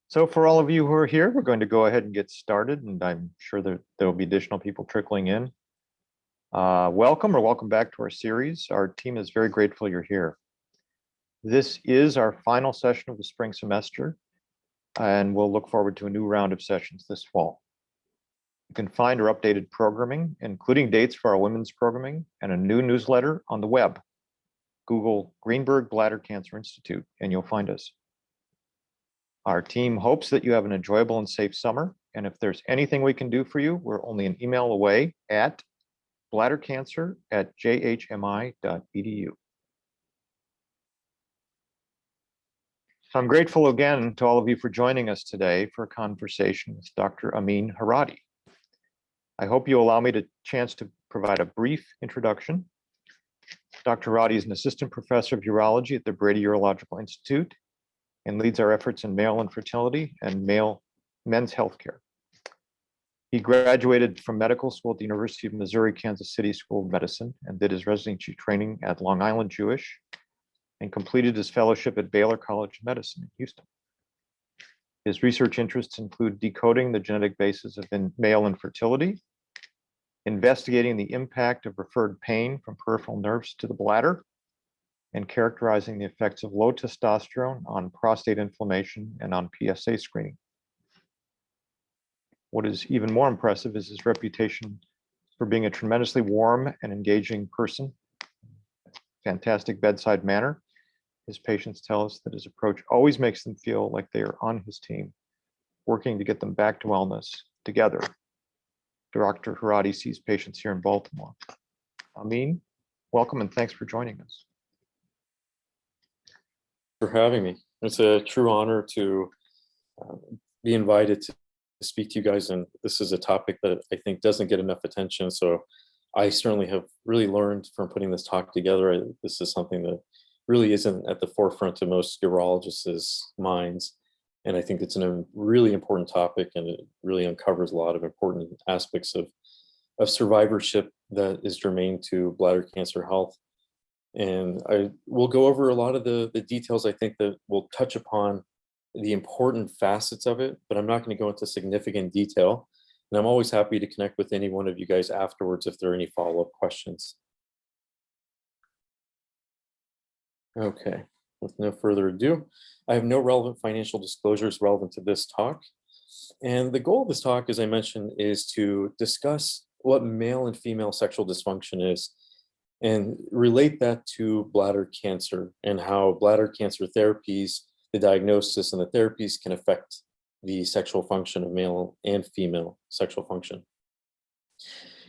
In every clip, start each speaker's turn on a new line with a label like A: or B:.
A: So for all of you who are here, we're going to go ahead and get started, and I'm sure there will be additional people trickling in. Welcome back to our series. Our team is very grateful you're here. This is our final session of the spring semester, and we'll look forward to a new round of sessions this fall. You can find our updated programming, including dates for our women's programming and a new newsletter on the web. Google Greenberg Bladder Cancer Institute, and you'll find us. Our team hopes that you have an enjoyable and safe summer. And if there's anything we can do for you, we're only an email away at bladdercancer@jhmi.edu. I'm grateful again to all of you for joining us today for a conversation with Dr. Amin Herati. I hope you allow me the chance to provide a brief introduction. Dr. Herati is an assistant professor of urology at the Brady Urological Institute and leads our efforts in male infertility and men's healthcare. He graduated from medical school at the University of Missouri, Kansas City School of Medicine and did his residency training at Long Island Jewish and completed his fellowship at Baylor College of Medicine in Houston. His research interests include decoding the genetic basis of male infertility, investigating the impact of referred pain from peripheral nerves to the bladder, and characterizing the effects of low testosterone on prostate inflammation and on PSA screening. What is even more impressive is his reputation for being a tremendously warm and engaging person, fantastic bedside manner. His patients tell us that his approach always makes them feel like they are on his team, working to get them back to wellness together. Dr. Herati sees patients here in Baltimore. Amin, welcome and thanks for joining us.
B: For having me. It's a true honor to be invited to speak to you guys, and this is a topic that I think doesn't get enough attention, so I certainly have really learned from putting this talk together. This is something that really isn't at the forefront of most urologists' minds, and I think it's a really important topic, and it really uncovers a lot of important aspects of survivorship that is germane to bladder cancer health. And I will go over a lot of the details. I think that will touch upon the important facets of it, but I'm not going to go into significant detail. And I'm always happy to connect with any one of you guys afterwards if there are any follow-up questions. Okay, with no further ado, I have no relevant financial disclosures relevant to this talk. And the goal of this talk, as I mentioned, is to discuss what male and female sexual dysfunction is, and relate that to bladder cancer and how bladder cancer therapies, the diagnosis and the therapies can affect the sexual function of male and female sexual function.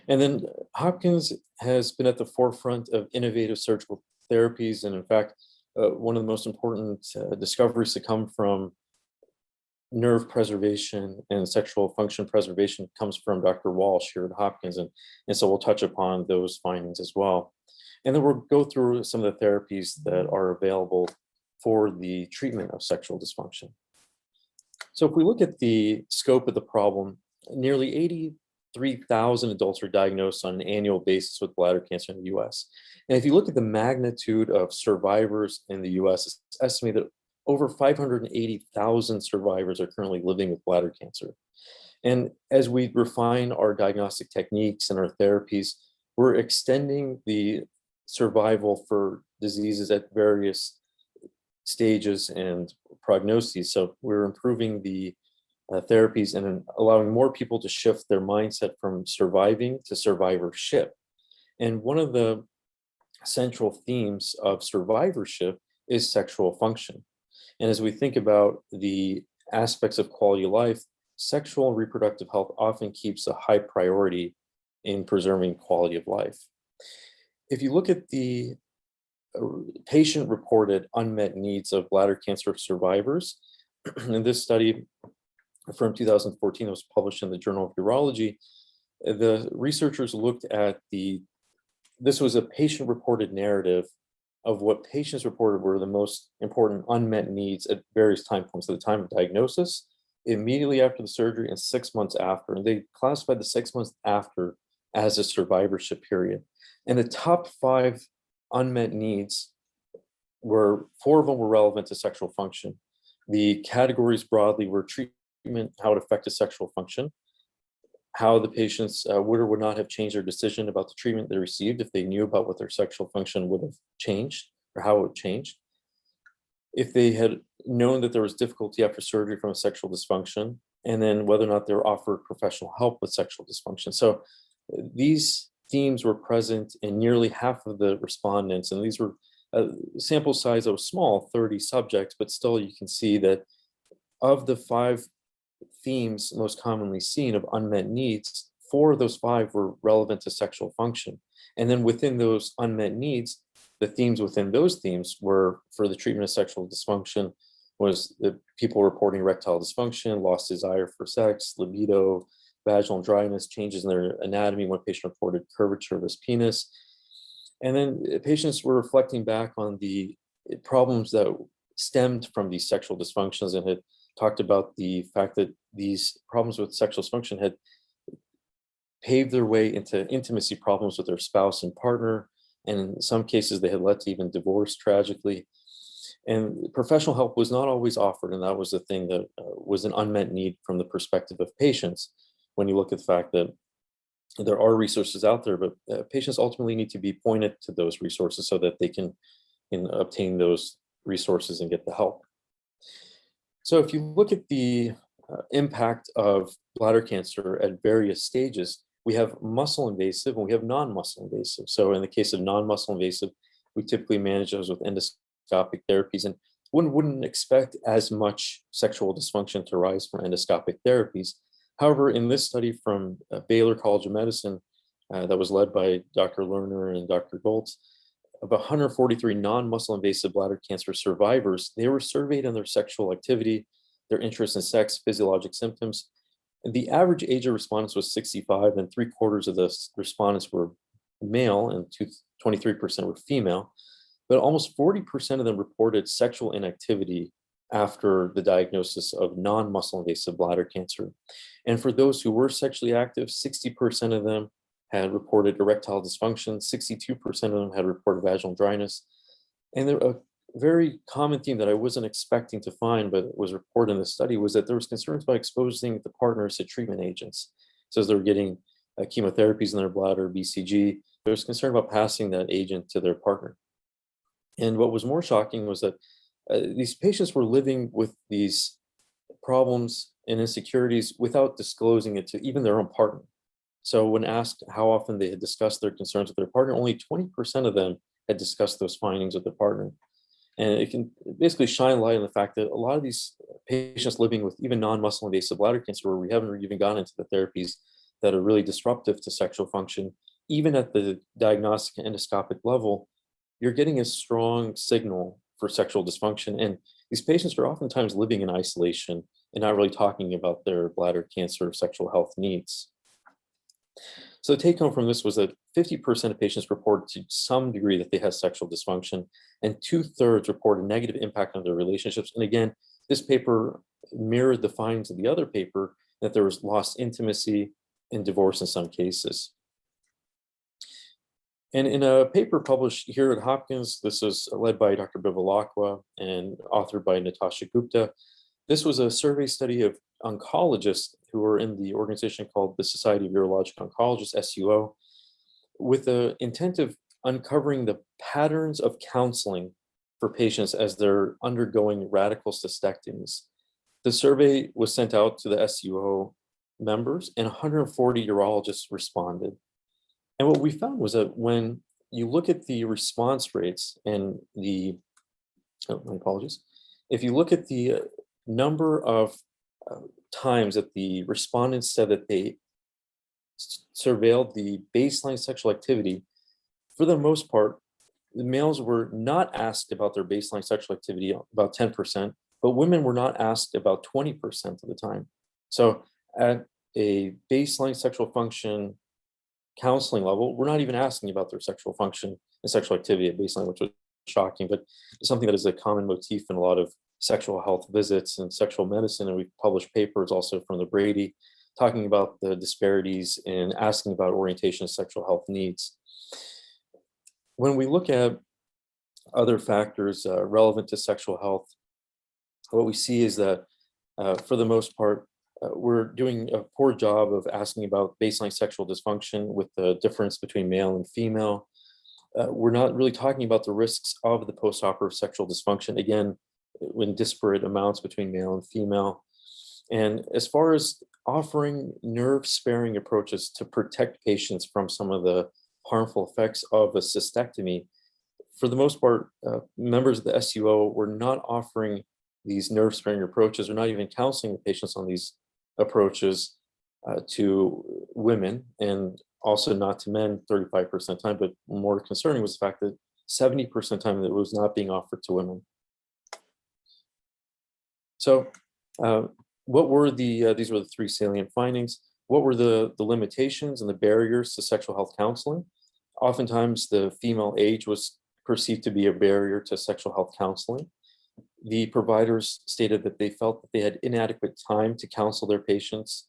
B: And then Hopkins has been at the forefront of innovative surgical therapies. And in fact, one of the most important discoveries to come from nerve preservation and sexual function preservation comes from Dr. Walsh here at Hopkins. And so we'll touch upon those findings as well. And then we'll go through some of the therapies that are available for the treatment of sexual dysfunction. So if we look at the scope of the problem, nearly 83,000 adults are diagnosed on an annual basis with bladder cancer in the US. And if you look at the magnitude of survivors in the US, it's estimated that over 580,000 survivors are currently living with bladder cancer. And as we refine our diagnostic techniques and our therapies, we're extending the survival for diseases at various stages and prognoses. So we're improving the therapies and allowing more people to shift their mindset from surviving to survivorship. And one of the central themes of survivorship is sexual function. And as we think about the aspects of quality of life, sexual and reproductive health often keeps a high priority in preserving quality of life. If you look at the patient-reported unmet needs of bladder cancer survivors, in this study from 2014, it was published in the Journal of Urology, the researchers looked at this was a patient-reported narrative of what patients reported were the most important unmet needs at various time points, at the time of diagnosis, immediately after the surgery, and 6 months after. And they classified the 6 months after as a survivorship period. And the top 5 unmet needs were, 4 of them were relevant to sexual function. The categories broadly were treatment, how it affected sexual function, how the patients would or would not have changed their decision about the treatment they received if they knew about what their sexual function would have changed or how it would change. If they had known that there was difficulty after surgery from a sexual dysfunction, and then whether or not they were offered professional help with sexual dysfunction. So these themes were present in nearly half of the respondents, and these were a sample size that was small, 30 subjects, but still you can see that of the 5 themes most commonly seen of unmet needs, 4 of those 5 were relevant to sexual function. And then within those unmet needs, the themes within those themes were for the treatment of sexual dysfunction was the people reporting erectile dysfunction, lost desire for sex, libido, vaginal dryness, changes in their anatomy. One patient reported curvature of his penis. And then patients were reflecting back on the problems that stemmed from these sexual dysfunctions and had talked about the fact that these problems with sexual dysfunction had paved their way into intimacy problems with their spouse and partner. And in some cases, they had led to even divorce tragically. And professional help was not always offered. And that was the thing that was an unmet need from the perspective of patients. When you look at the fact that there are resources out there, but patients ultimately need to be pointed to those resources so that they can obtain those resources and get the help. So if you look at the impact of bladder cancer at various stages, we have muscle invasive and we have non-muscle invasive. So in the case of non-muscle invasive, we typically manage those with endoscopic therapies, and one wouldn't expect as much sexual dysfunction to arise from endoscopic therapies. However, in this study from Baylor College of Medicine that was led by Dr. Lerner and Dr. Goltz, of 143 non-muscle invasive bladder cancer survivors, they were surveyed on their sexual activity, their interest in sex, physiologic symptoms. And the average age of respondents was 65, and 3/4 of the respondents were male and 23% were female. But almost 40% of them reported sexual inactivity after the diagnosis of non-muscle invasive bladder cancer. And for those who were sexually active, 60% of them had reported erectile dysfunction, 62% of them had reported vaginal dryness. And a very common theme that I wasn't expecting to find, but was reported in the study, was that there was concerns about exposing the partners to treatment agents. So as they were getting chemotherapies in their bladder, BCG, there was concern about passing that agent to their partner. And what was more shocking was that these patients were living with these problems and insecurities without disclosing it to even their own partner. So when asked how often they had discussed their concerns with their partner, only 20% of them had discussed those findings with their partner. And it can basically shine light on the fact that a lot of these patients living with even non-muscle invasive bladder cancer, where we haven't even gone into the therapies that are really disruptive to sexual function, even at the diagnostic and endoscopic level, you're getting a strong signal for sexual dysfunction. And these patients are oftentimes living in isolation and not really talking about their bladder cancer or sexual health needs. So the take home from this was that 50% of patients reported to some degree that they had sexual dysfunction, and 2/3 reported negative impact on their relationships. And again, this paper mirrored the findings of the other paper, that there was lost intimacy and divorce in some cases. And in a paper published here at Hopkins, this was led by Dr. Bivalacqua and authored by Natasha Gupta. This was a survey study of oncologists who were in the organization called the Society of Urologic Oncologists, SUO, with the intent of uncovering the patterns of counseling for patients as they're undergoing radical cystectomies. The survey was sent out to the SUO members, and 140 urologists responded. And what we found was that when you look at the response rates and the, my apologies, if you look at the number of times that the respondents said that they surveilled the baseline sexual activity, for the most part, the males were not asked about their baseline sexual activity, about 10%, but women were not asked about 20% of the time. So at a baseline sexual function counseling level, we're not even asking about their sexual function and sexual activity at baseline, which was shocking, but it's something that is a common motif in a lot of sexual health visits and sexual medicine. And we've published papers also from the Brady talking about the disparities in asking about orientation of sexual health needs. When we look at other factors relevant to sexual health, what we see is that for the most part, we're doing a poor job of asking about baseline sexual dysfunction with the difference between male and female. We're not really talking about the risks of the postoperative sexual dysfunction, again, in disparate amounts between male and female. And as far as offering nerve-sparing approaches to protect patients from some of the harmful effects of a cystectomy, for the most part, members of the SUO were not offering these nerve-sparing approaches, or not even counseling the patients on these approaches to women, and also not to men 35% of the time. But more concerning was the fact that 70% of the time that it was not being offered to women. So what were these were the three salient findings. What were the limitations and the barriers to sexual health counseling? Oftentimes the female age was perceived to be a barrier to sexual health counseling. The providers stated that they felt that they had inadequate time to counsel their patients.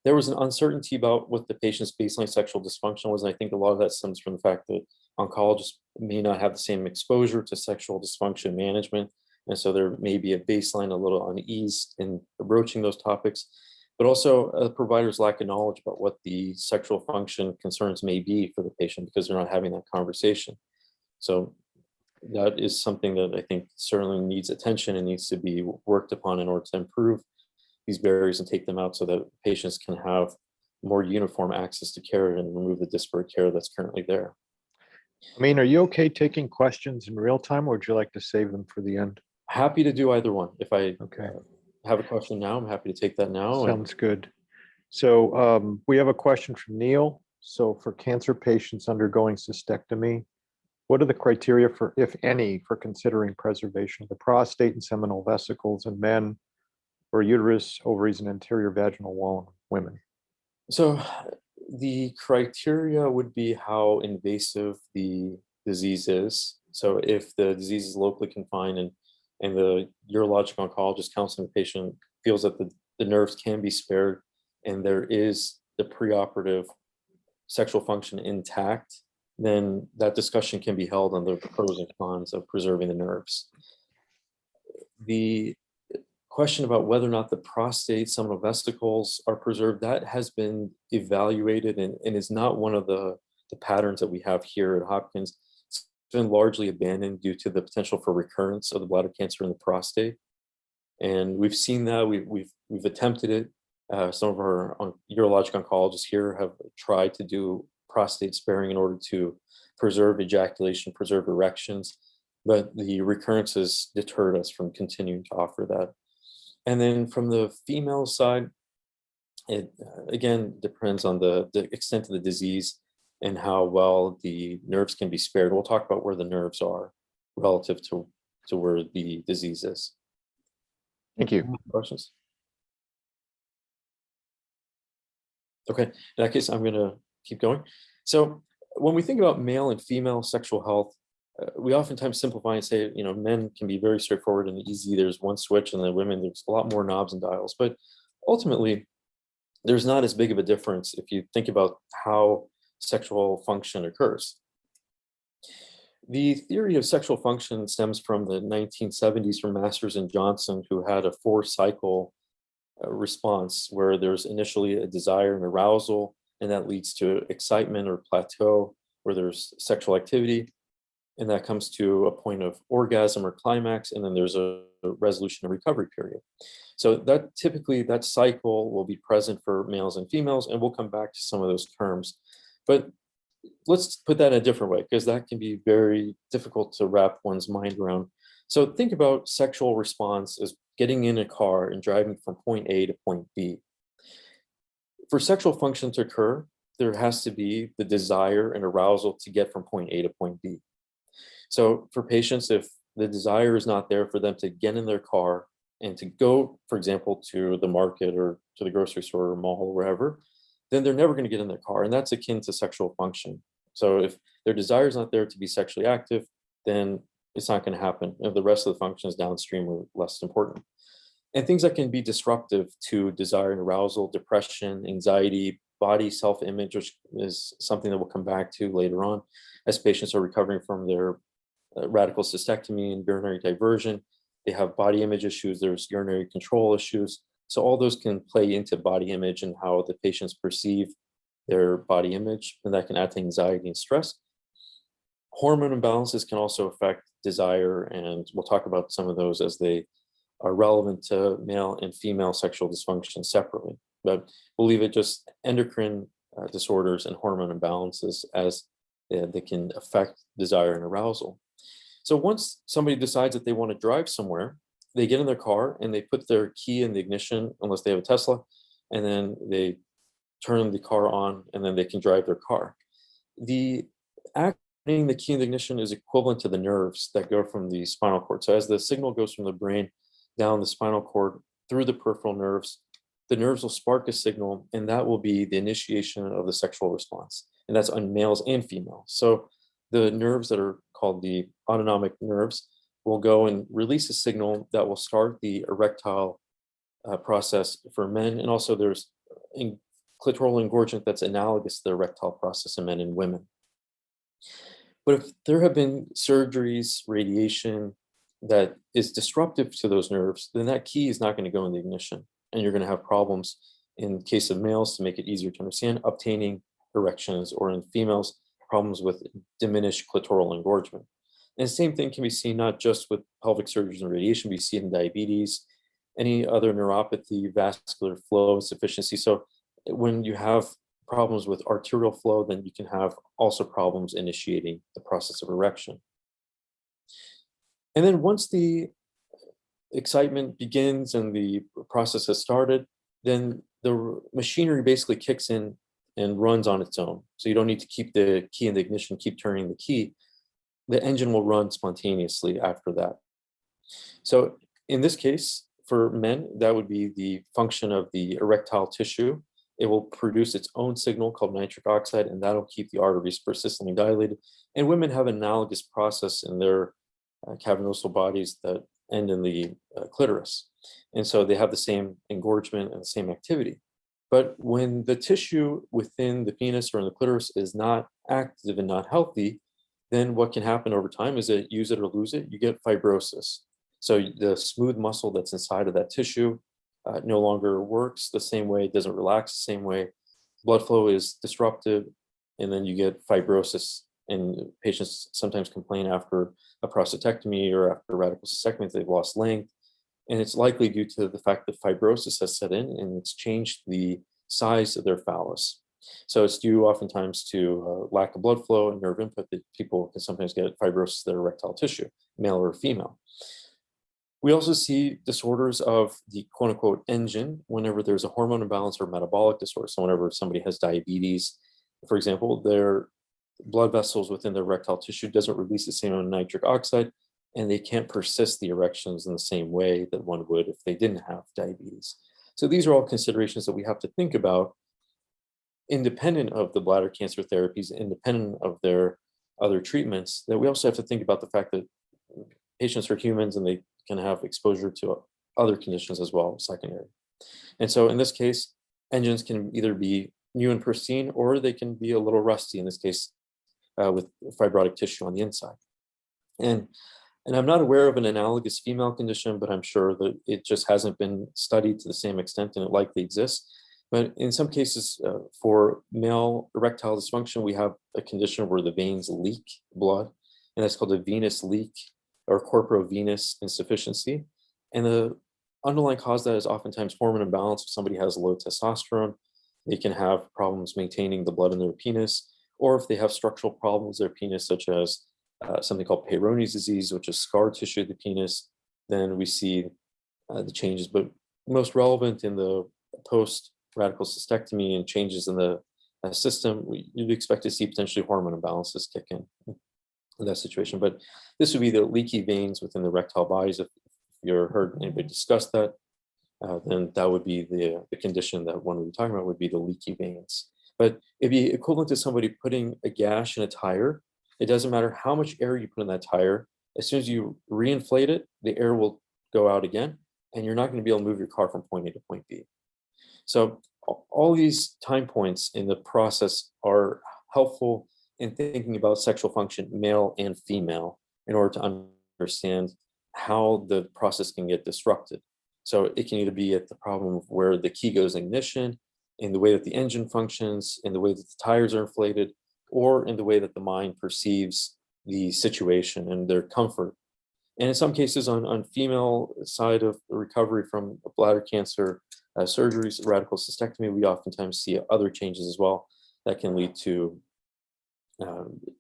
B: There was an uncertainty about what the patient's baseline sexual dysfunction was, and I think a lot of that stems from the fact that oncologists may not have the same exposure to sexual dysfunction management, and so there may be a baseline, a little unease in broaching those topics, but also providers lack of knowledge about what the sexual function concerns may be for the patient because they're not having that conversation. So that is something that I think certainly needs attention and needs to be worked upon in order to improve these barriers and take them out so that patients can have more uniform access to care and remove the disparate care that's currently there.
A: I mean, are you okay taking questions in real time, or would you like to save them for the end?
B: Happy to do either one. If I
A: Okay,
B: have a question now, I'm happy to take that now.
A: sounds good. So we have a question from Neil. So for cancer patients undergoing cystectomy, what are the criteria for, if any, for considering preservation of the prostate and seminal vesicles in men, or uterus, ovaries, and anterior vaginal wall in women?
B: So the criteria would be how invasive the disease is. So if the disease is locally confined and the urologic oncologist counseling the patient feels that the nerves can be spared and there is the preoperative sexual function intact, then that discussion can be held on the pros and cons of preserving the nerves. The question about whether or not the prostate, seminal vesicles are preserved, that has been evaluated and is not one of the patterns that we have here at Hopkins. It's been largely abandoned due to the potential for recurrence of the bladder cancer in the prostate. And we've seen that, we've attempted it. Some of our urologic oncologists here have tried to do prostate sparing in order to preserve ejaculation, preserve erections, but the recurrence has deterred us from continuing to offer that. And then from the female side, it again depends on the extent of the disease and how well the nerves can be spared. We'll talk about where the nerves are relative to where the disease is.
A: Thank you.
B: Questions? Okay, in that case, I'm going to keep going. So when we think about male and female sexual health, we oftentimes simplify and say, you know, men can be very straightforward and easy. There's one switch, and then women, there's a lot more knobs and dials. But ultimately, there's not as big of a difference if you think about how sexual function occurs. The theory of sexual function stems from the 1970s from Masters and Johnson, who had a 4-cycle response where there's initially a desire and arousal, and that leads to excitement or plateau where there's sexual activity, and that comes to a point of orgasm or climax, and then there's a resolution and recovery period. So that typically that cycle will be present for males and females, and we'll come back to some of those terms. But let's put that in a different way, because that can be very difficult to wrap one's mind around. So think about sexual response as getting in a car and driving from point A to point B. For sexual function to occur, there has to be the desire and arousal to get from point A to point B. So for patients, if the desire is not there for them to get in their car and to go, for example, to the market or to the grocery store or mall or wherever, then they're never going to get in their car. And that's akin to sexual function. So if their desire is not there to be sexually active, then it's not going to happen. And the rest of the functions downstream are less important. And things that can be disruptive to desire and arousal, depression, anxiety, body self-image, which is something that we'll come back to later on as patients are recovering from their radical cystectomy and urinary diversion. they have body image issues, there's urinary control issues. So all those can play into body image and how the patients perceive their body image, and that can add to anxiety and stress. Hormone imbalances can also affect desire, and we'll talk about some of those as they are relevant to male and female sexual dysfunction separately. But we'll leave it just endocrine disorders and hormone imbalances as they can affect desire and arousal. So once somebody decides that they want to drive somewhere, they get in their car and they put their key in the ignition, unless they have a Tesla, and then they turn the car on and then they can drive their car. The activating the key in the ignition is equivalent to the nerves that go from the spinal cord. So as the signal goes from the brain down the spinal cord through the peripheral nerves, the nerves will spark a signal, and that will be the initiation of the sexual response. And that's on males and females. So the nerves that are called the autonomic nerves will go and release a signal that will start the erectile process for men. And also there's clitoral engorgement that's analogous to the erectile process in men and women. But if there have been surgeries, radiation that is disruptive to those nerves, then that key is not going to go in the ignition. And you're going to have problems in case of males, to make it easier to understand, obtaining erections, or in females, problems with diminished clitoral engorgement. And the same thing can be seen not just with pelvic surgeries and radiation, we see it in diabetes, any other neuropathy, vascular flow insufficiency. So when you have problems with arterial flow, then you can have also problems initiating the process of erection. And then once the excitement begins and the process has started, then the machinery basically kicks in and runs on its own. So you don't need to keep the key in the ignition, keep turning the key. The engine will run spontaneously after that. So in this case, for men, that would be the function of the erectile tissue. It will produce its own signal called nitric oxide, and that'll keep the arteries persistently dilated. And women have an analogous process in their cavernosal bodies that end in the clitoris. And so they have the same engorgement and the same activity. But when the tissue within the penis or in the clitoris is not active and not healthy, then what can happen over time is that use it or lose it, you get fibrosis. So the smooth muscle that's inside of that tissue no longer works the same way, it doesn't relax the same way. Blood flow is disrupted, and then you get fibrosis. And patients sometimes complain after a prostatectomy or after a radical cystectomy they've lost length. And it's likely due to the fact that fibrosis has set in and it's changed the size of their phallus. So it's due oftentimes to lack of blood flow and nerve input that people can sometimes get fibrosis of their erectile tissue, male or female. We also see disorders of the quote unquote engine whenever there's a hormone imbalance or metabolic disorder. So whenever somebody has diabetes, for example, their blood vessels within the erectile tissue doesn't release the same amount of nitric oxide, and they can't persist the erections in the same way that one would if they didn't have diabetes. So these are all considerations that we have to think about independent of the bladder cancer therapies, independent of their other treatments, that we also have to think about the fact that patients are humans and they can have exposure to other conditions as well, secondary. And so in this case, engines can either be new and pristine, or they can be a little rusty, in this case, with fibrotic tissue on the inside. And I'm not aware of an analogous female condition, but I'm sure that it just hasn't been studied to the same extent, and it likely exists. But in some cases, for male erectile dysfunction, we have a condition where the veins leak blood, and that's called a venous leak or corporovenous insufficiency. And the underlying cause of that is oftentimes hormone imbalance. If somebody has low testosterone, they can have problems maintaining the blood in their penis, or if they have structural problems in their penis, such as something called Peyronie's disease, which is scar tissue of the penis, then we see the changes. But most relevant in the post-radical cystectomy and changes in the system, you'd expect to see potentially hormone imbalances kick in that situation. But this would be the leaky veins within the erectile bodies. If you've heard anybody discuss that, then that would be the condition that one would be talking about, would be the leaky veins. But it'd be equivalent to somebody putting a gash in a tire. It doesn't matter how much air you put in that tire. As soon as you reinflate it, the air will go out again, and you're not going to be able to move your car from point A to point B. So all these time points in the process are helpful in thinking about sexual function, male and female, in order to understand how the process can get disrupted. So it can either be at the problem of where the key goes ignition, in the way that the engine functions, in the way that the tires are inflated, or in the way that the mind perceives the situation and their comfort. And in some cases, on female side of the recovery from bladder cancer surgeries, radical cystectomy, we oftentimes see other changes as well that can lead to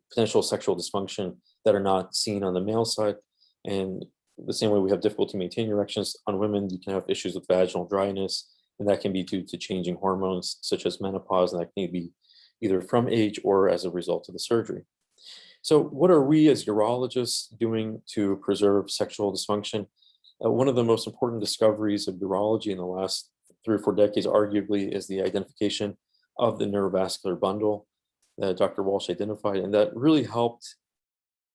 B: potential sexual dysfunction that are not seen on the male side. And the same way we have difficulty maintaining erections on women, you can have issues with vaginal dryness, and that can be due to changing hormones such as menopause, and that can be either from age or as a result of the surgery. So what are we as urologists doing to preserve sexual dysfunction? One of the most important discoveries of urology in the last 3 or 4 decades, arguably, is the identification of the neurovascular bundle that Dr. Walsh identified, and that really helped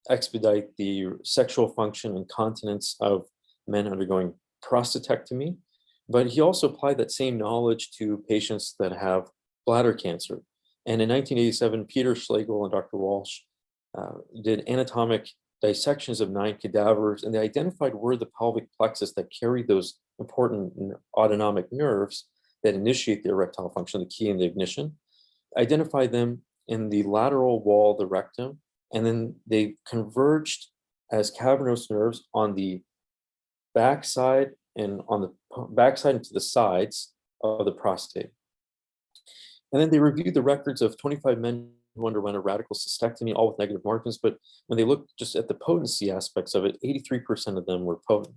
B: expedite the sexual function and continence of men undergoing prostatectomy. But he also applied that same knowledge to patients that have bladder cancer. And in 1987, Peter Schlegel and Dr. Walsh did anatomic dissections of 9 cadavers, and they identified where the pelvic plexus that carried those important autonomic nerves that initiate the erectile function, the key and the ignition, identified them in the lateral wall of the rectum, and then they converged as cavernous nerves on the backside and on the backside and to the sides of the prostate. And then they reviewed the records of 25 men who underwent a radical cystectomy, all with negative margins. But when they looked just at the potency aspects of it, 83% of them were potent.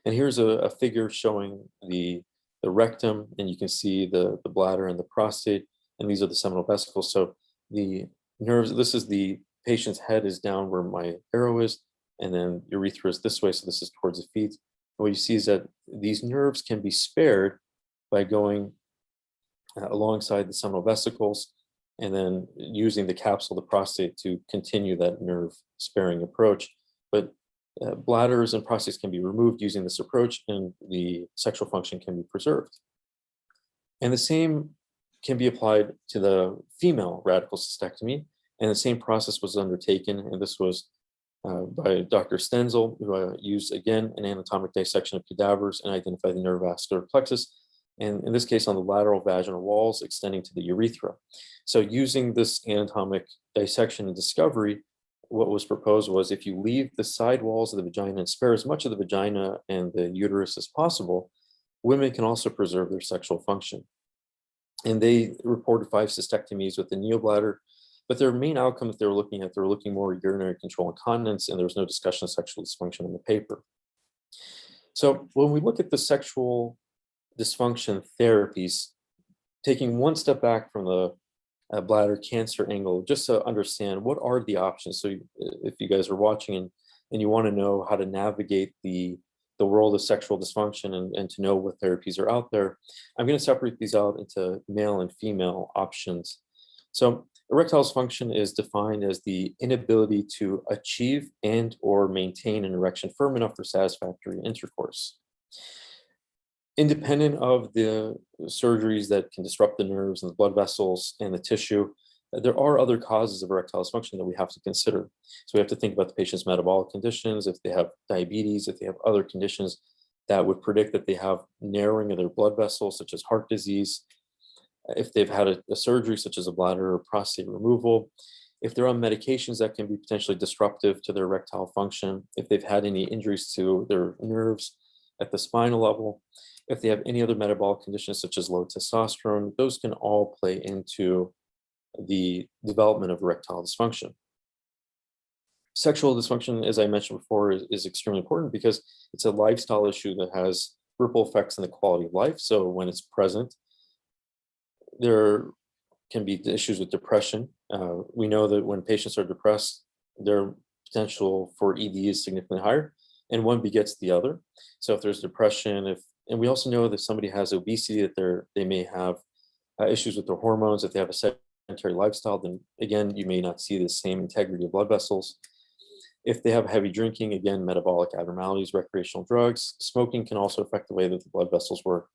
B: And here's a figure showing the rectum, and you can see the bladder and the prostate, and these are the seminal vesicles. So the nerves, this is the patient's head is down where my arrow is, and then urethra is this way, so this is towards the feet. And what you see is that these nerves can be spared by going alongside the seminal vesicles and then using the capsule of the prostate to continue that nerve sparing approach. But bladders and prostates can be removed using this approach, and the sexual function can be preserved. And the same can be applied to the female radical cystectomy, and the same process was undertaken, and this was by Dr. Stenzel, who used, again, an anatomic dissection of cadavers and identified the neurovascular plexus, and in this case on the lateral vaginal walls extending to the urethra. So using this anatomic dissection and discovery, what was proposed was if you leave the side walls of the vagina and spare as much of the vagina and the uterus as possible, women can also preserve their sexual function. And they reported 5 cystectomies with the neobladder, but their main outcome that they were looking more at urinary control and continence, and there was no discussion of sexual dysfunction in the paper. So when we look at the sexual dysfunction therapies, taking one step back from the bladder cancer angle, just to understand what are the options. So if you guys are watching and you want to know how to navigate the world of sexual dysfunction and to know what therapies are out there, I'm going to separate these out into male and female options. So erectile dysfunction is defined as the inability to achieve and or maintain an erection firm enough for satisfactory intercourse. Independent of the surgeries that can disrupt the nerves and the blood vessels and the tissue, there are other causes of erectile dysfunction that we have to consider. So we have to think about the patient's metabolic conditions, if they have diabetes, if they have other conditions that would predict that they have narrowing of their blood vessels, such as heart disease, if they've had a surgery such as a bladder or prostate removal, if they're on medications that can be potentially disruptive to their erectile function, if they've had any injuries to their nerves at the spinal level, if they have any other metabolic conditions such as low testosterone, those can all play into the development of erectile dysfunction. Sexual dysfunction, as I mentioned before, is extremely important because it's a lifestyle issue that has ripple effects on the quality of life. So when it's present, there can be issues with depression. We know that when patients are depressed, their potential for ED is significantly higher, and one begets the other. So if there's depression, and we also know that somebody has obesity, that they may have issues with their hormones. If they have a sedentary lifestyle, then again, you may not see the same integrity of blood vessels. If they have heavy drinking, again, metabolic abnormalities, recreational drugs, smoking can also affect the way that the blood vessels work.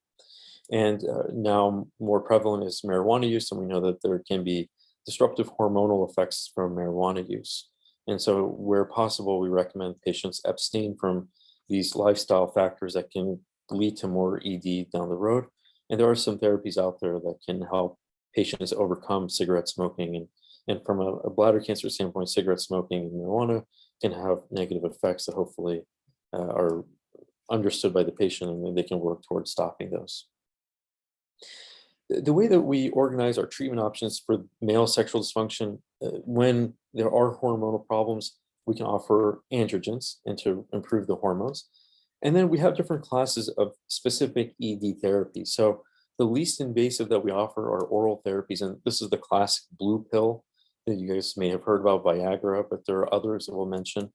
B: And now more prevalent is marijuana use, and we know that there can be disruptive hormonal effects from marijuana use. And so where possible, we recommend patients abstain from these lifestyle factors that can lead to more ED down the road. And there are some therapies out there that can help patients overcome cigarette smoking. And from a bladder cancer standpoint, cigarette smoking and marijuana can have negative effects that hopefully are understood by the patient, and then they can work towards stopping those. The way that we organize our treatment options for male sexual dysfunction, when there are hormonal problems, we can offer androgens and to improve the hormones. And then we have different classes of specific ED therapy. So the least invasive that we offer are oral therapies, and this is the classic blue pill that you guys may have heard about, Viagra, but there are others that we'll mention.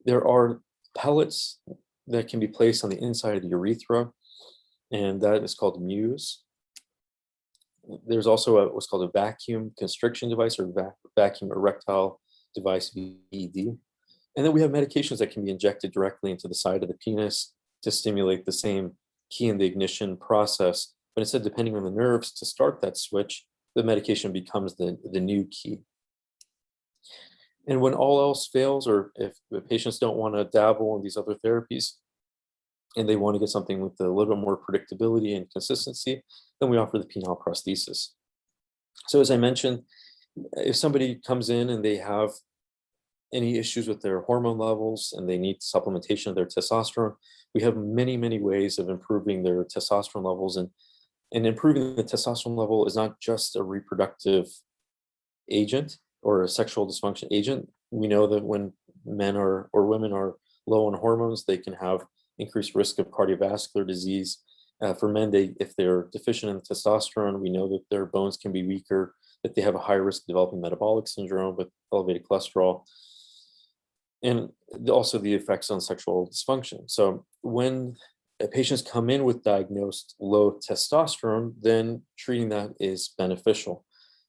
B: There are pellets that can be placed on the inside of the urethra, and that is called Muse. There's also what's called a vacuum constriction device, or vacuum erectile device, VED. And then we have medications that can be injected directly into the side of the penis to stimulate the same key in the ignition process. But instead, depending on the nerves to start that switch, the medication becomes the new key. And when all else fails, or if the patients don't want to dabble in these other therapies and they want to get something with a little bit more predictability and consistency, then we offer the penile prosthesis. So as I mentioned, if somebody comes in and they have any issues with their hormone levels and they need supplementation of their testosterone, we have many, many ways of improving their testosterone levels. And improving the testosterone level is not just a reproductive agent or a sexual dysfunction agent. We know that when men or women are low on hormones, they can have increased risk of cardiovascular disease. For men, if they're deficient in testosterone, we know that their bones can be weaker, that they have a higher risk of developing metabolic syndrome with elevated cholesterol, and also the effects on sexual dysfunction. So when patients come in with diagnosed low testosterone, then treating that is beneficial.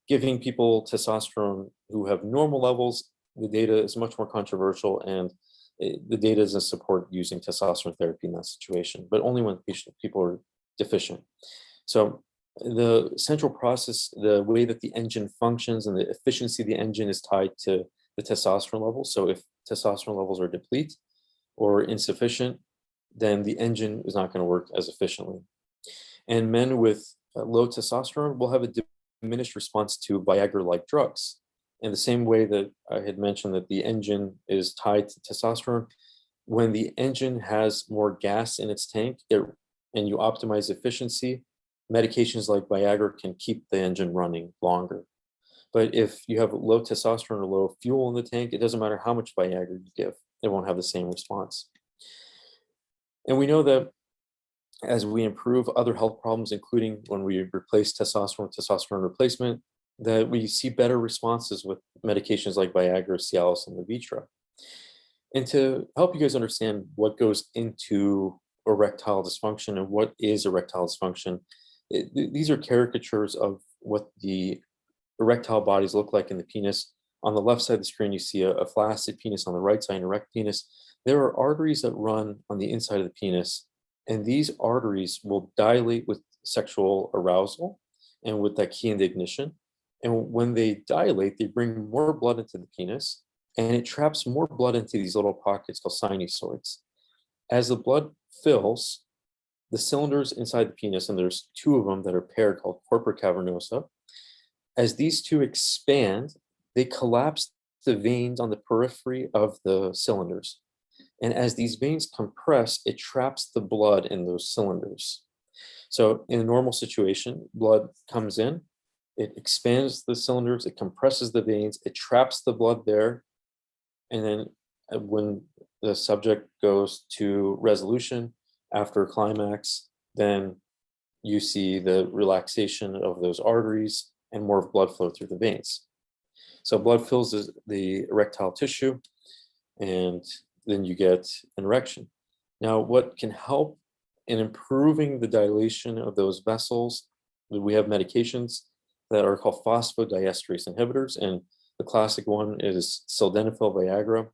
B: Giving people testosterone who have normal levels, the data is much more controversial, and the data doesn't support using testosterone therapy in that situation, but only when people are deficient. So the central process, the way that the engine functions and the efficiency of the engine is tied to the testosterone levels. So if testosterone levels are depleted or insufficient, then the engine is not going to work as efficiently. And men with low testosterone will have a diminished response to Viagra-like drugs. In the same way that I had mentioned that the engine is tied to testosterone, when the engine has more gas in its tank and you optimize efficiency, medications like Viagra can keep the engine running longer. But if you have low testosterone or low fuel in the tank, it doesn't matter how much Viagra you give, it won't have the same response. And we know that as we improve other health problems, including when we replace testosterone replacement, that we see better responses with medications like Viagra, Cialis, and Levitra. And to help you guys understand what goes into erectile dysfunction and what is erectile dysfunction, these are caricatures of what the erectile bodies look like in the penis. On the left side of the screen, you see a flaccid penis. On the right side, an erect penis. There are arteries that run on the inside of the penis, and these arteries will dilate with sexual arousal and with that key in the ignition. And when they dilate, they bring more blood into the penis, and it traps more blood into these little pockets called sinusoids. As the blood fills, the cylinders inside the penis, and there's two of them that are paired called corpora cavernosa, as these two expand, they collapse the veins on the periphery of the cylinders. And as these veins compress, it traps the blood in those cylinders. So in a normal situation, blood comes in, it expands the cylinders, it compresses the veins, it traps the blood there. And then when the subject goes to resolution after climax, then you see the relaxation of those arteries and more blood flow through the veins. So blood fills the erectile tissue, and then you get an erection. Now, what can help in improving the dilation of those vessels, we have medications that are called phosphodiesterase inhibitors, and the classic one is sildenafil Viagra.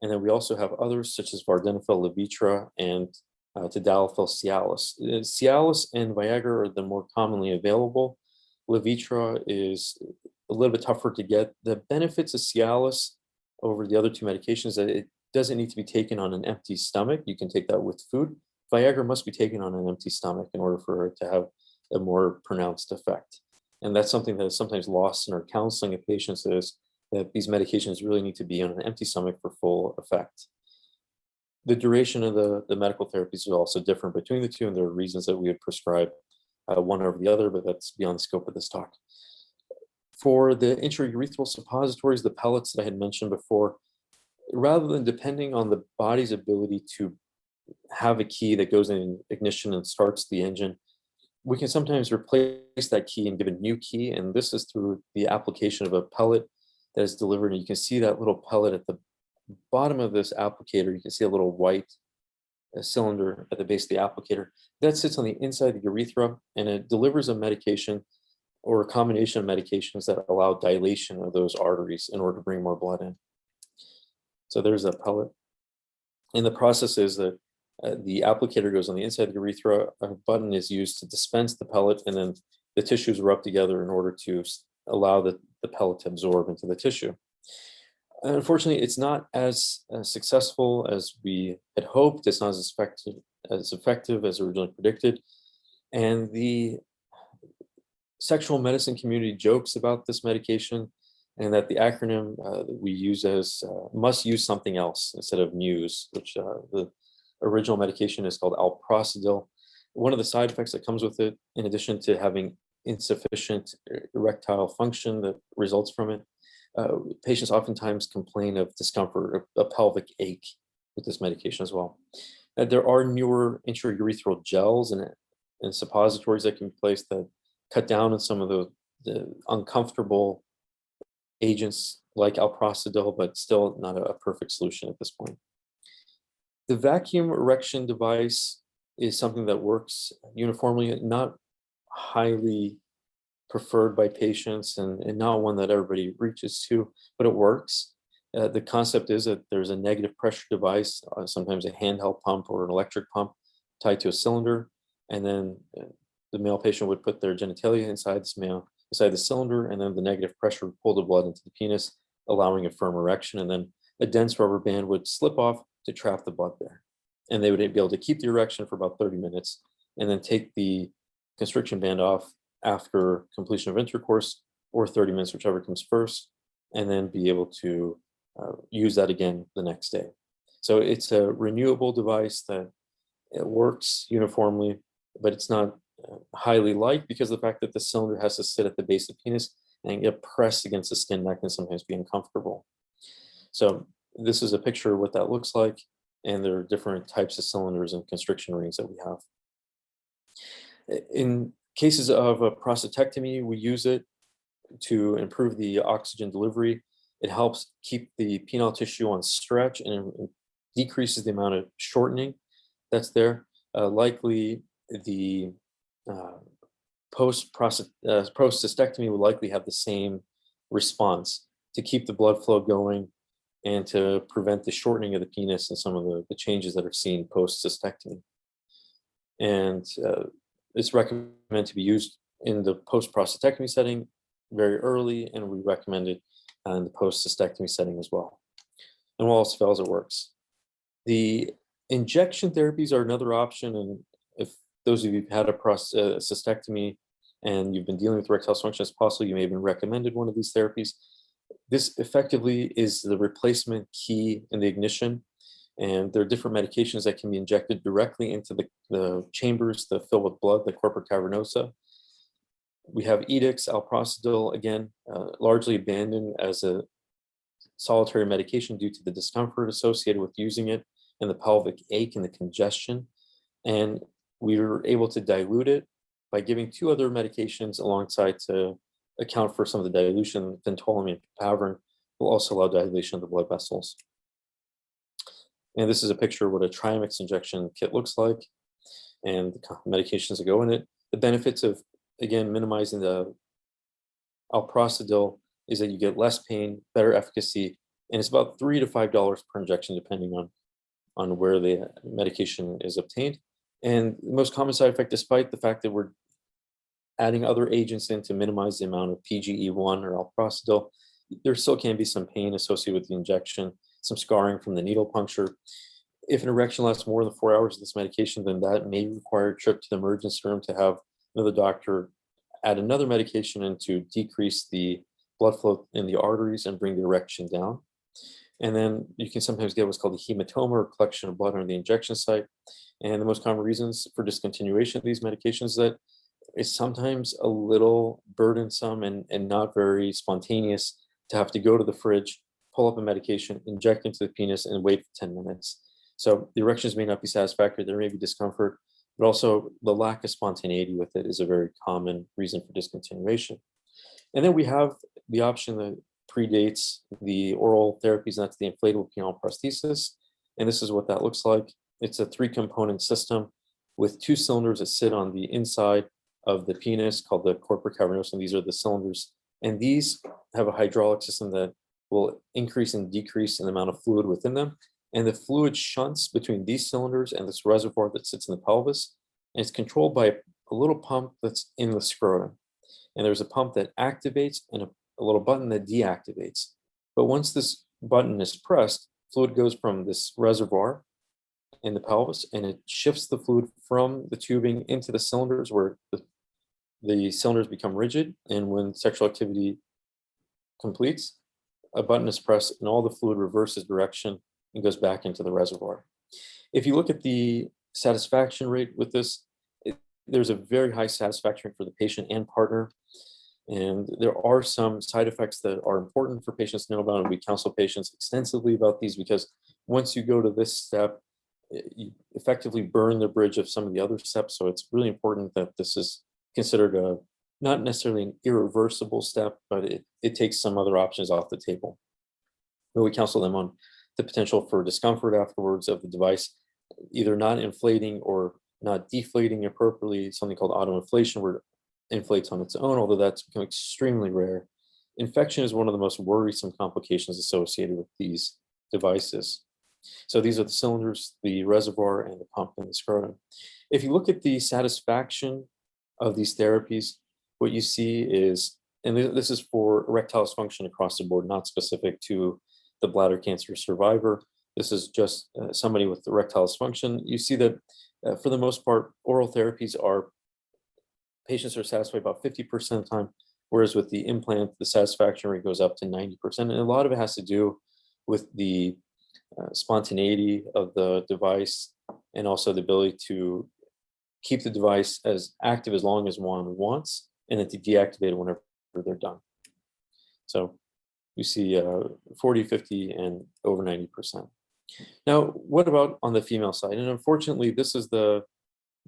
B: And then we also have others such as vardenafil Levitra and tadalafil Cialis. Cialis and Viagra are the more commonly available. Levitra is a little bit tougher to get. The benefits of Cialis over the other two medications that it doesn't need to be taken on an empty stomach. You can take that with food. Viagra must be taken on an empty stomach in order for it to have a more pronounced effect. And that's something that is sometimes lost in our counseling of patients, is that these medications really need to be on an empty stomach for full effect. The duration of the medical therapies is also different between the two, and there are reasons that we would prescribe one over the other, but that's beyond the scope of this talk. For the intraurethral suppositories, the pellets that I had mentioned before, rather than depending on the body's ability to have a key that goes in ignition and starts the engine, we can sometimes replace that key and give a new key, and this is through the application of a pellet that is delivered. And you can see that little pellet at the bottom of this applicator. You can see a little white cylinder at the base of the applicator. That sits on the inside of the urethra, and it delivers a medication or a combination of medications that allow dilation of those arteries in order to bring more blood in. So there's a pellet. And the process is that the applicator goes on the inside of the urethra, a button is used to dispense the pellet, and then the tissues rub together in order to allow the pellet to absorb into the tissue. Unfortunately, it's not as successful as we had hoped. It's not as effective as originally predicted. And the sexual medicine community jokes about this medication, and that the acronym that we use as must use something else instead of MUSE, which the original medication is called alprazolam. One of the side effects that comes with it, in addition to having insufficient erectile function that results from it, patients oftentimes complain of discomfort, a pelvic ache with this medication as well. There are newer intraurethral gels and suppositories that can be placed that cut down on some of the uncomfortable agents like alprazolam, but still not a perfect solution at this point. The vacuum erection device is something that works uniformly, not highly preferred by patients, and not one that everybody reaches to, but it works. The concept is that there's a negative pressure device, sometimes a handheld pump or an electric pump tied to a cylinder, and then the male patient would put their genitalia inside the cylinder, and then the negative pressure would pull the blood into the penis, allowing a firm erection, and then a dense rubber band would slip off to trap the blood there. And they would be able to keep the erection for about 30 minutes, and then take the constriction band off after completion of intercourse, or 30 minutes, whichever comes first, and then be able to use that again the next day. So it's a renewable device that it works uniformly, but it's not highly liked because of the fact that the cylinder has to sit at the base of the penis and get pressed against the skin. That can sometimes be uncomfortable. So this is a picture of what that looks like, and there are different types of cylinders and constriction rings that we have. In cases of a prostatectomy, we use it to improve the oxygen delivery. It helps keep the penile tissue on stretch, and it decreases the amount of shortening that's there. Likely the post-cystectomy will likely have the same response to keep the blood flow going and to prevent the shortening of the penis and some of the changes that are seen post-cystectomy. And it's recommended to be used in the post-prostatectomy setting very early, and we recommend it in the post-cystectomy setting as well. And what else fails, it works. The injection therapies are another option, and if those of you who've had a cystectomy and you've been dealing with erectile dysfunction as possible, you may have been recommended one of these therapies. This effectively is the replacement key in the ignition, and there are different medications that can be injected directly into the chambers that fill with blood, the corpora cavernosa. We have edicts, alprazolam, again, largely abandoned as a solitary medication due to the discomfort associated with using it and the pelvic ache and the congestion. And we were able to dilute it by giving two other medications alongside to account for some of the dilution. Phentolamine and papaverine will also allow dilation of the blood vessels. And this is a picture of what a Trimix injection kit looks like and the medications that go in it. The benefits of, again, minimizing the alprazolam is that you get less pain, better efficacy, and it's about $3 to $5 per injection, depending on where the medication is obtained. And the most common side effect, despite the fact that we're adding other agents in to minimize the amount of PGE1 or alprazolam, there still can be some pain associated with the injection. some scarring from the needle puncture. If an erection lasts more than 4 hours of this medication, then that may require a trip to the emergency room to have another doctor add another medication in to decrease the blood flow in the arteries and bring the erection down. And then you can sometimes get what's called a hematoma, or collection of blood under the injection site. And the most common reasons for discontinuation of these medications that is sometimes a little burdensome and not very spontaneous to have to go to the fridge, pull up a medication, inject into the penis, and wait for 10 minutes. So the erections may not be satisfactory, there may be discomfort, but also the lack of spontaneity with it is a very common reason for discontinuation. And then we have the option that predates the oral therapies, and that's the inflatable penile prosthesis. And this is what that looks like. It's a 3-component system with 2 cylinders that sit on the inside of the penis called the corpora cavernosa, and these are the cylinders. And these have a hydraulic system that will increase and decrease in the amount of fluid within them. And the fluid shunts between these cylinders and this reservoir that sits in the pelvis. And it's controlled by a little pump that's in the scrotum. And there's a pump that activates and a little button that deactivates. But once this button is pressed, fluid goes from this reservoir in the pelvis and it shifts the fluid from the tubing into the cylinders where the cylinders become rigid. And when sexual activity completes, a button is pressed and all the fluid reverses direction and goes back into the reservoir. If you look at the satisfaction rate with this, there's a very high satisfaction rate for the patient and partner. And there are some side effects that are important for patients to know about, and we counsel patients extensively about these because once you go to this step, you effectively burn the bridge of some of the other steps. So it's really important that this is considered a not necessarily an irreversible step, but it takes some other options off the table. But we counsel them on the potential for discomfort afterwards of the device, either not inflating or not deflating appropriately, something called autoinflation, where it inflates on its own, although that's become extremely rare. Infection is one of the most worrisome complications associated with these devices. So these are the cylinders, the reservoir, and the pump in the scrotum. If you look at the satisfaction of these therapies, what you see is, and this is for erectile dysfunction across the board, not specific to the bladder cancer survivor. This is just somebody with erectile dysfunction. You see that for the most part, oral therapies are, patients are satisfied about 50% of the time, whereas with the implant, the satisfaction rate goes up to 90%. And a lot of it has to do with the spontaneity of the device and also the ability to keep the device as active as long as one wants, and then to deactivate it whenever they're done. So you see 40, 50, and over 90%. Now, what about on the female side? And unfortunately, this is the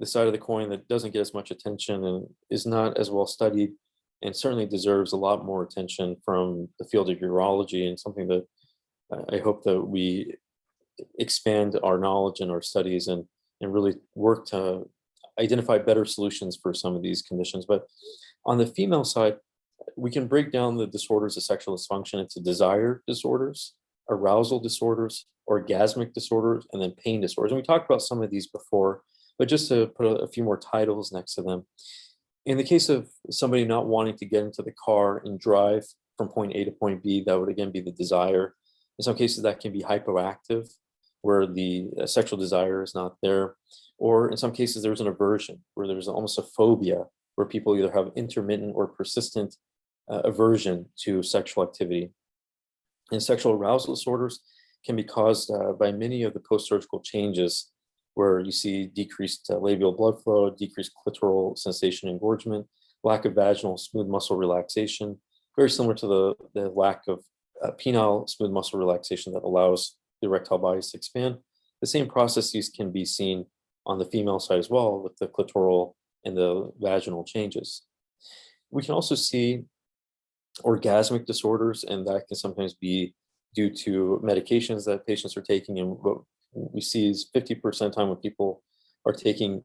B: side of the coin that doesn't get as much attention and is not as well studied, and certainly deserves a lot more attention from the field of urology, and something that I hope that we expand our knowledge and our studies and really work to identify better solutions for some of these conditions. But on the female side, we can break down the disorders of sexual dysfunction into desire disorders, arousal disorders, orgasmic disorders, and then pain disorders. And we talked about some of these before, but just to put a few more titles next to them. In the case of somebody not wanting to get into the car and drive from point A to point B, that would again be the desire. In some cases, that can be hypoactive, where the sexual desire is not there. Or in some cases, there's an aversion, where there's almost a phobia, where people either have intermittent or persistent aversion to sexual activity. And sexual arousal disorders can be caused by many of the post-surgical changes, where you see decreased labial blood flow, decreased clitoral sensation engorgement, lack of vaginal smooth muscle relaxation, very similar to the lack of penile smooth muscle relaxation that allows the erectile bodies to expand. The same processes can be seen on the female side as well, with the clitoral and the vaginal changes. We can also see orgasmic disorders, and that can sometimes be due to medications that patients are taking. And what we see is 50% of the time when people are taking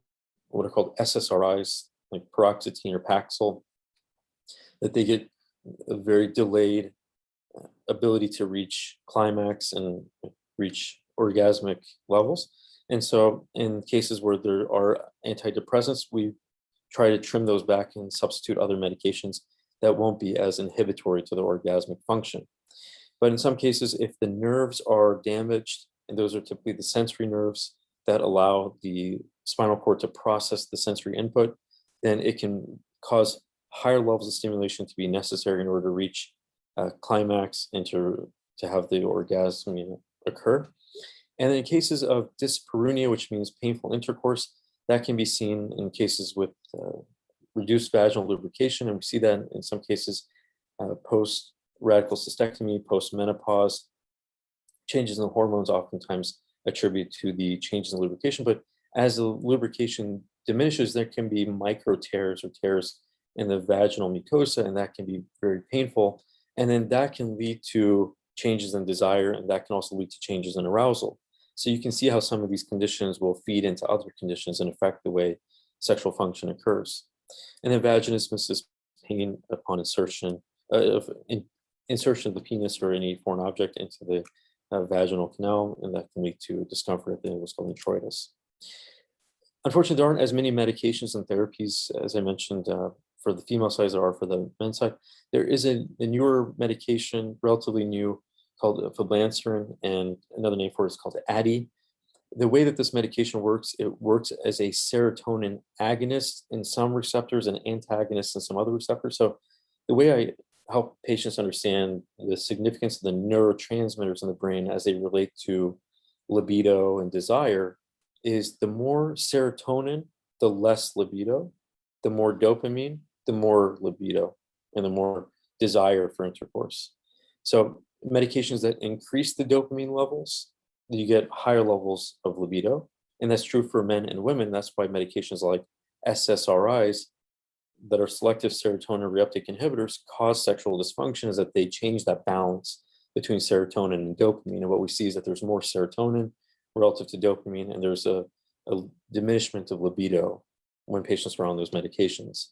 B: what are called SSRIs, like paroxetine or Paxil, that they get a very delayed ability to reach climax and reach orgasmic levels. And so in cases where there are antidepressants, we try to trim those back and substitute other medications that won't be as inhibitory to the orgasmic function. But in some cases, if the nerves are damaged, and those are typically the sensory nerves that allow the spinal cord to process the sensory input, then it can cause higher levels of stimulation to be necessary in order to reach climax and to have the orgasm occur. And in cases of dyspareunia, which means painful intercourse, that can be seen in cases with reduced vaginal lubrication. And we see that in some cases post-radical cystectomy, post-menopause. Changes in the hormones oftentimes attribute to the changes in lubrication. But as the lubrication diminishes, there can be micro tears or tears in the vaginal mucosa, and that can be very painful. And then that can lead to changes in desire, and that can also lead to changes in arousal. So you can see how some of these conditions will feed into other conditions and affect the way sexual function occurs. And then vaginismus is pain upon insertion of the penis or any foreign object into the vaginal canal, and that can lead to discomfort at the end, what's called introitus. Unfortunately, there aren't as many medications and therapies, as I mentioned, for the female side as there are for the men's side. There is a newer medication, relatively new, called fiblancerin, and another name for it is called Adi. The way that this medication works, it works as a serotonin agonist in some receptors and antagonist in some other receptors. So the way I help patients understand the significance of the neurotransmitters in the brain as they relate to libido and desire is the more serotonin, the less libido, the more dopamine, the more libido, and the more desire for intercourse. So medications that increase the dopamine levels, you get higher levels of libido. And that's true for men and women. That's why medications like SSRIs that are selective serotonin reuptake inhibitors cause sexual dysfunction, is that they change that balance between serotonin and dopamine. And what we see is that there's more serotonin relative to dopamine, and there's a diminishment of libido when patients are on those medications.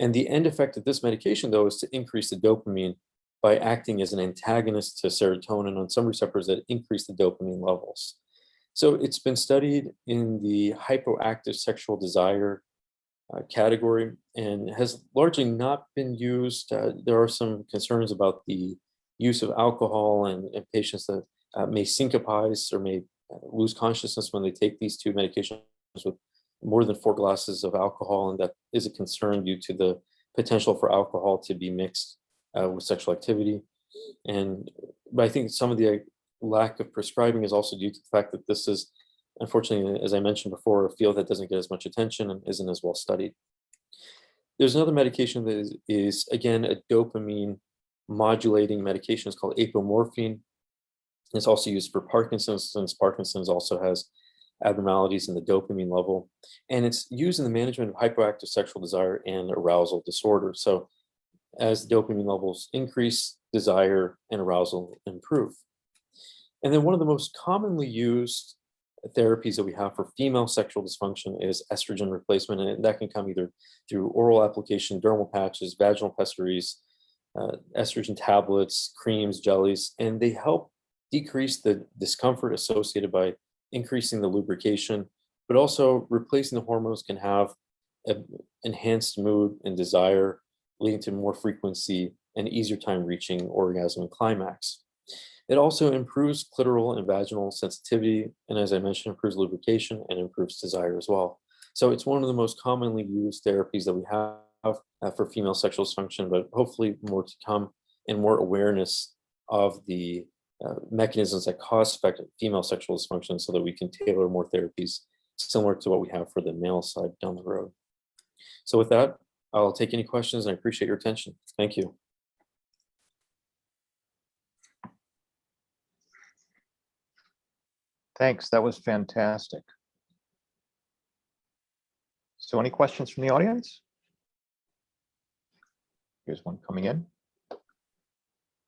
B: And the end effect of this medication, though, is to increase the dopamine by acting as an antagonist to serotonin on some receptors that increase the dopamine levels. So it's been studied in the hypoactive sexual desire category and has largely not been used. There are some concerns about the use of alcohol and patients that may syncopize or may lose consciousness when they take these two medications with more than 4 glasses of alcohol, and that is a concern due to the potential for alcohol to be mixed with sexual activity. But I think some of the lack of prescribing is also due to the fact that this is, unfortunately, as I mentioned before, a field that doesn't get as much attention and isn't as well studied. There's another medication that is again, a dopamine modulating medication. It's called apomorphine. It's also used for Parkinson's, since Parkinson's also has abnormalities in the dopamine level. And it's used in the management of hypoactive sexual desire and arousal disorder. So as dopamine levels increase, desire and arousal improve. And then one of the most commonly used therapies that we have for female sexual dysfunction is estrogen replacement. And that can come either through oral application, dermal patches, vaginal pessaries, estrogen tablets, creams, jellies, and they help decrease the discomfort associated by increasing the lubrication, but also replacing the hormones can have enhanced mood and desire, leading to more frequency and easier time reaching orgasm and climax. It also improves clitoral and vaginal sensitivity, and as I mentioned, improves lubrication and improves desire as well. So it's one of the most commonly used therapies that we have for female sexual dysfunction, but hopefully more to come and more awareness of the mechanisms that cause female sexual dysfunction so that we can tailor more therapies similar to what we have for the male side down the road. So with that, I'll take any questions and I appreciate your attention. Thank you.
A: Thanks, that was fantastic. So any questions from the audience? Here's one coming in.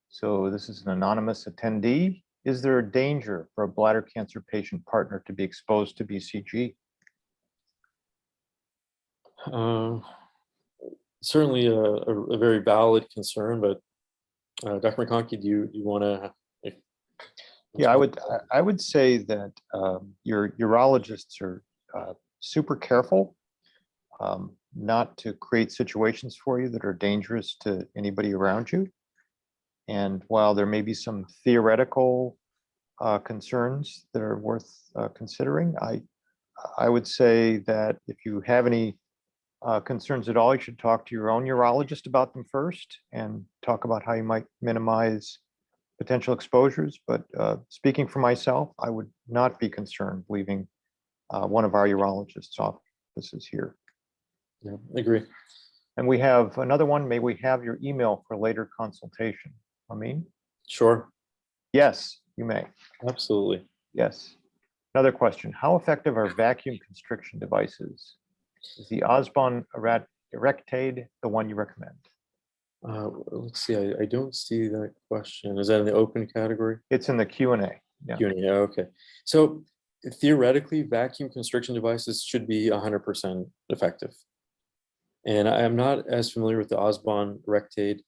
A: So this is an anonymous attendee. Is there a danger for a bladder cancer patient partner to be exposed to BCG?
B: Certainly a very valid concern, but Dr. McConkey, do you want to?
A: Yeah, I would say that your urologists are super careful not to create situations for you that are dangerous to anybody around you. And while there may be some theoretical concerns that are worth considering, I would say that if you have any concerns at all, you should talk to your own urologist about them first and talk about how you might minimize potential exposures. But speaking for myself, I would not be concerned leaving one of our urologists' offices here.
B: Yeah, I agree.
A: And we have another one. May we have your email for later consultation? Amin?
B: Sure,
A: Yes, you may.
B: absolutely.
A: Yes. Another question. How effective are vacuum constriction devices? Is the Osborne Erectade the one you recommend?
B: Let's see, I don't see that question. Is that in the open category?
A: It's in the Q&A. Yeah.
B: Q&A, okay. So theoretically, vacuum constriction devices should be 100% effective. And I am not as familiar with the Osborne Erectade.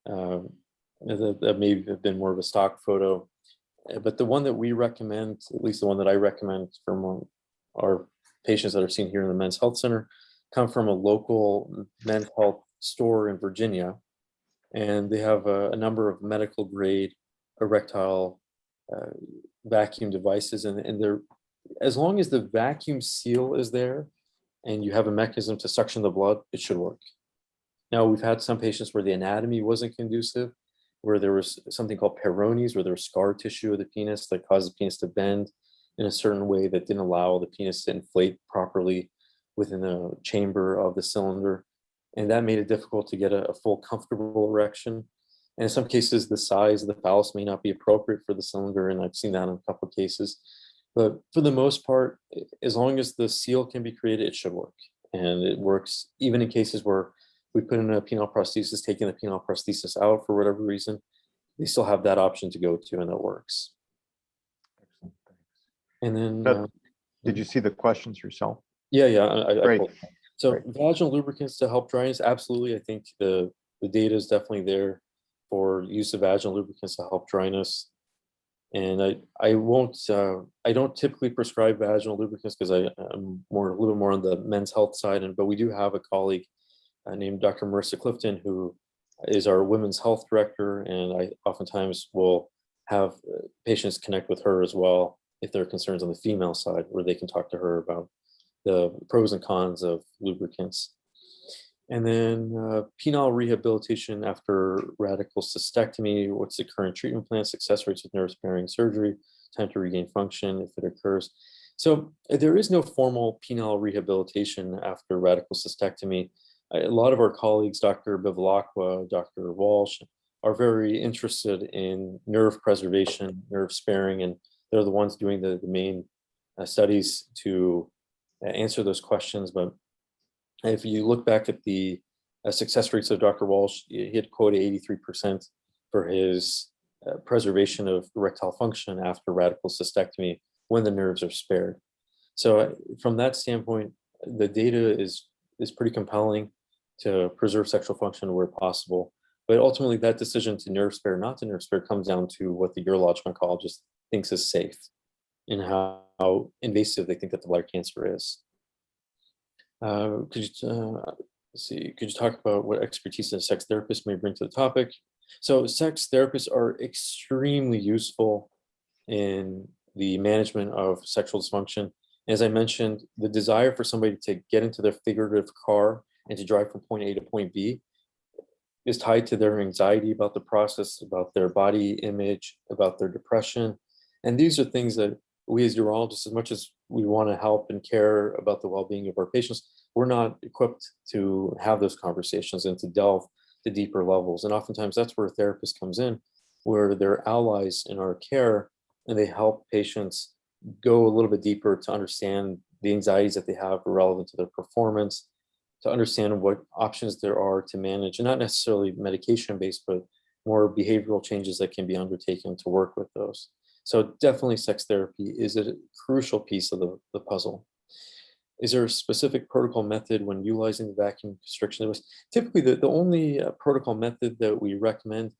B: That may have been more of a stock photo. But the one that we recommend, at least the one that I recommend from our patients that are seen here in the Men's Health Center, come from a local men's health store in Virginia. And they have a number of medical grade erectile vacuum devices. And they're, as long as the vacuum seal is there and you have a mechanism to suction the blood, it should work. Now, we've had some patients where the anatomy wasn't conducive, where there was something called Peyronie's, where there was scar tissue of the penis that caused the penis to bend in a certain way that didn't allow the penis to inflate properly within the chamber of the cylinder. And that made it difficult to get a full comfortable erection. And in some cases, the size of the phallus may not be appropriate for the cylinder, and I've seen that in a couple of cases. But for the most part, as long as the seal can be created, it should work. And it works even in cases where we put in a penile prosthesis, taking the penile prosthesis out for whatever reason, they still have that option to go to, and it works.
A: Excellent. Thanks.
B: And then,
A: But did you see the questions yourself?
B: yeah, I
A: Great.
B: pulled. So
A: Great.
B: vaginal lubricants to help dryness, absolutely. I think the data is definitely there for use of vaginal lubricants to help dryness. And I don't typically prescribe vaginal lubricants because I'm a little bit more on the men's health side, but we do have a colleague named Dr. Marissa Clifton, who is our women's health director, and I oftentimes will have patients connect with her as well if there are concerns on the female side, where they can talk to her about the pros and cons of lubricants. And then penile rehabilitation after radical cystectomy. What's the current treatment plan? Success rates with nerve-sparing surgery, time to regain function if it occurs. So there is no formal penile rehabilitation after radical cystectomy. A lot of our colleagues, Dr. Bivalacqua, Dr. Walsh, are very interested in nerve preservation, nerve sparing, and they're the ones doing the main studies to answer those questions. But if you look back at the success rates of Dr. Walsh, he had quoted 83% for his preservation of erectile function after radical cystectomy when the nerves are spared. So from that standpoint, the data is pretty compelling to preserve sexual function where possible. But ultimately, that decision to nerve spare, not to nerve spare, comes down to what the urologic oncologist thinks is safe and how invasive they think that the bladder cancer is. Could you talk about what expertise a sex therapist may bring to the topic? So sex therapists are extremely useful in the management of sexual dysfunction. As I mentioned, the desire for somebody to get into their figurative car and to drive from point A to point B is tied to their anxiety about the process, about their body image, about their depression. And these are things that we as urologists, as much as we want to help and care about the well-being of our patients, we're not equipped to have those conversations and to delve to deeper levels. And oftentimes that's where a therapist comes in, where they're allies in our care, and they help patients go a little bit deeper to understand the anxieties that they have relevant to their performance, to understand what options there are to manage, and not necessarily medication-based, but more behavioral changes that can be undertaken to work with those. So definitely sex therapy is a crucial piece of the puzzle. Is there a specific protocol method when utilizing the vacuum constriction device? Typically, the only protocol method that we recommend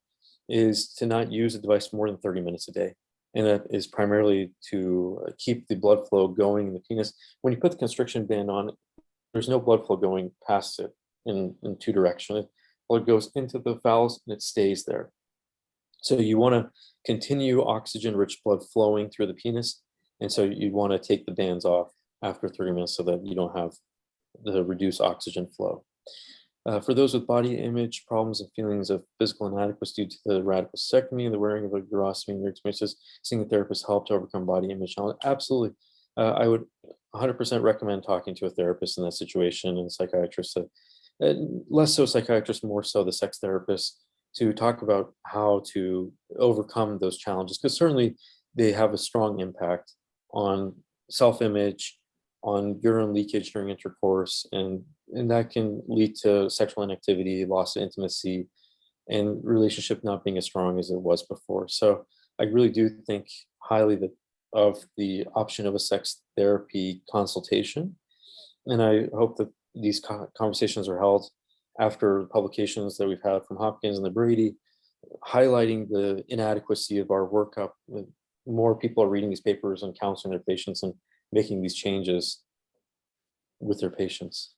B: is to not use the device more than 30 minutes a day. And that is primarily to keep the blood flow going in the penis. When you put the constriction band on, there's no blood flow going past it in two directions. Blood goes into the phallus and it stays there. So you want to continue oxygen-rich blood flowing through the penis. And so you want to take the bands off after 30 minutes so that you don't have the reduced oxygen flow. For those with body image problems and feelings of physical inadequacy due to the radical cystectomy and the wearing of a urostomy and your experiences, seeing a therapist help to overcome body image challenge. Absolutely. I would 100% recommend talking to a therapist in that situation, and psychiatrists, less so psychiatrists, more so the sex therapists, to talk about how to overcome those challenges, because certainly they have a strong impact on self-image, on urine leakage during intercourse, and that can lead to sexual inactivity, loss of intimacy, and relationship not being as strong as it was before. So I really do think highly of the option of a sex therapy consultation. And I hope that these conversations are held after publications that we've had from Hopkins and the Brady, highlighting the inadequacy of our workup. More people are reading these papers and counseling their patients and making these changes with their patients.